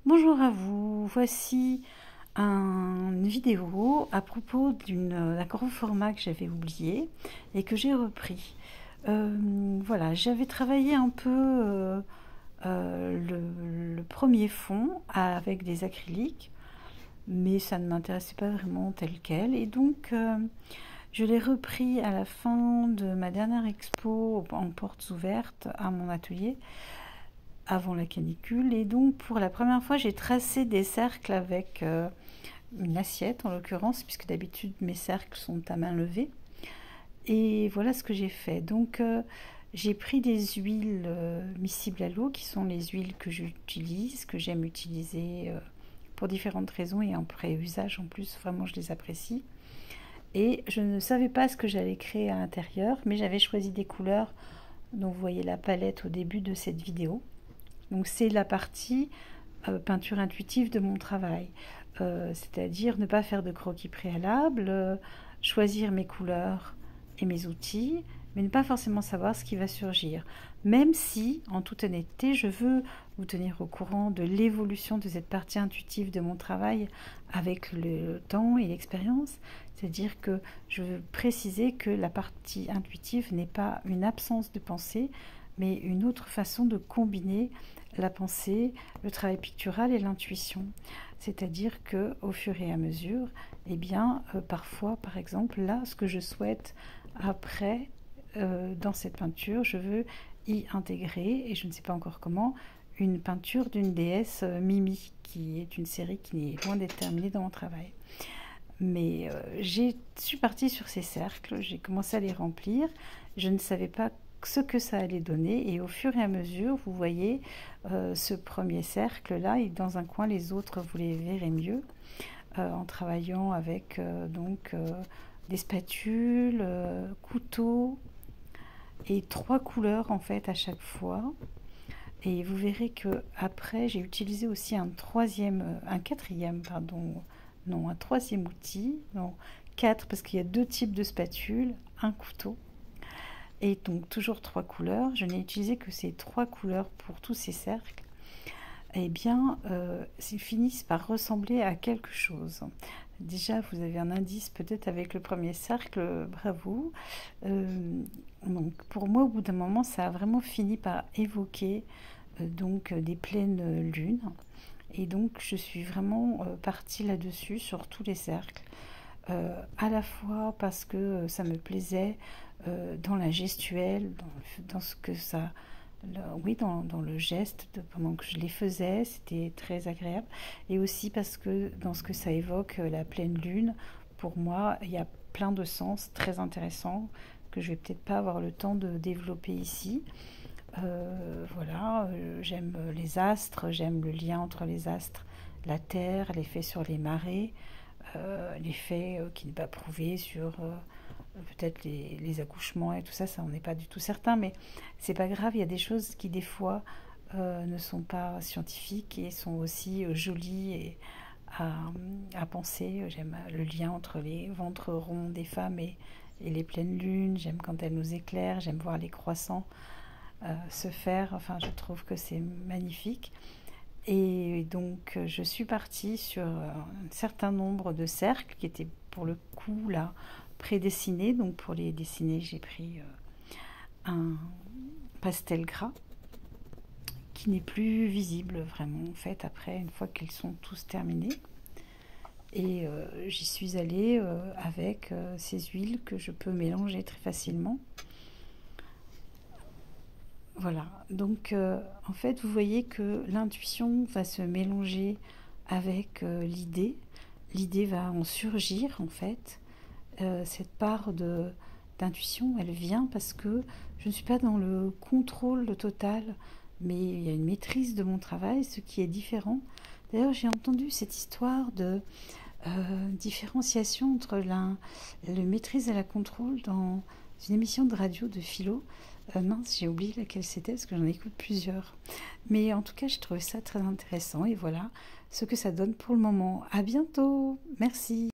Bonjour à vous, voici une vidéo à propos d'un grand format que j'avais oublié et que j'ai repris. Voilà, j'avais travaillé un peu le premier fond avec des acryliques, mais ça ne m'intéressait pas vraiment tel quel. Et donc, je l'ai repris à la fin de ma dernière expo en portes ouvertes à mon atelier, avant la canicule. Et donc, pour la première fois, j'ai tracé des cercles avec une assiette, en l'occurrence, puisque d'habitude, mes cercles sont à main levée. Et voilà ce que j'ai fait. Donc, j'ai pris des huiles miscibles à l'eau, qui sont les huiles que j'utilise, que j'aime utiliser pour différentes raisons et en pré-usage en plus, vraiment je les apprécie. Et je ne savais pas ce que j'allais créer à l'intérieur, mais j'avais choisi des couleurs dont vous voyez la palette au début de cette vidéo. Donc c'est la partie peinture intuitive de mon travail, c'est-à-dire ne pas faire de croquis préalable, choisir mes couleurs et mes outils, mais ne pas forcément savoir ce qui va surgir. Même si, en toute honnêteté, je veux vous tenir au courant de l'évolution de cette partie intuitive de mon travail avec le temps et l'expérience. C'est-à-dire que je veux préciser que la partie intuitive n'est pas une absence de pensée, mais une autre façon de combiner la pensée, le travail pictural et l'intuition. C'est-à-dire que au fur et à mesure, eh bien, parfois, par exemple, là, ce que je souhaite après, dans cette peinture, je veux y intégrer, et je ne sais pas encore comment, une peinture d'une déesse Mimi, qui est une série qui est loin d'être terminée dans mon travail. Mais je suis partie sur ces cercles, j'ai commencé à les remplir, je ne savais pas ce que ça allait donner, et au fur et à mesure, vous voyez ce premier cercle là, et dans un coin les autres vous les verrez mieux, en travaillant avec des spatules, couteaux, et 3 couleurs en fait à chaque fois. Et vous verrez que après j'ai utilisé aussi un troisième outil, non, 4 parce qu'il y a 2 types de spatules, un couteau. Et donc toujours 3 couleurs. Je n'ai utilisé que ces 3 couleurs pour tous ces cercles. Eh bien, ils finissent par ressembler à quelque chose. Déjà, vous avez un indice peut-être avec le premier cercle, bravo. Donc, pour moi, au bout d'un moment, ça a vraiment fini par évoquer des pleines lunes. Et donc, je suis vraiment partie là-dessus, sur tous les cercles. À la fois parce que ça me plaisait dans la gestuelle, dans ce que ça... Oui, dans le geste, pendant que je les faisais, c'était très agréable. Et aussi parce que dans ce que ça évoque, la pleine lune, pour moi, il y a plein de sens très intéressants que je vais peut-être pas avoir le temps de développer ici. Voilà, j'aime les astres, j'aime le lien entre les astres, la Terre, l'effet sur les marées, l'effet qui n'est pas prouvé sur peut-être les accouchements et tout ça, ça on n'est pas du tout certain, mais c'est pas grave, il y a des choses qui des fois ne sont pas scientifiques et sont aussi jolies et à, à penser. J'aime le lien entre les ventres ronds des femmes et les pleines lunes, j'aime quand elles nous éclairent, j'aime voir les croissants se faire, enfin je trouve que c'est magnifique. Et donc je suis partie sur un certain nombre de cercles qui étaient pour le coup là prédessinés. Donc pour les dessiner, j'ai pris un pastel gras qui n'est plus visible vraiment en fait après, une fois qu'ils sont tous terminés. Et j'y suis allée avec ces huiles que je peux mélanger très facilement. Voilà, donc en fait vous voyez que l'intuition va se mélanger avec l'idée. L'idée va en surgir en fait. Cette part d'intuition, elle vient parce que je ne suis pas dans le contrôle total, mais il y a une maîtrise de mon travail, ce qui est différent. D'ailleurs, j'ai entendu cette histoire de différenciation entre la maîtrise et la contrôle dans une émission de radio de philo. Mince, j'ai oublié laquelle c'était parce que j'en écoute plusieurs. Mais en tout cas, j'ai trouvé ça très intéressant et voilà ce que ça donne pour le moment. À bientôt, merci.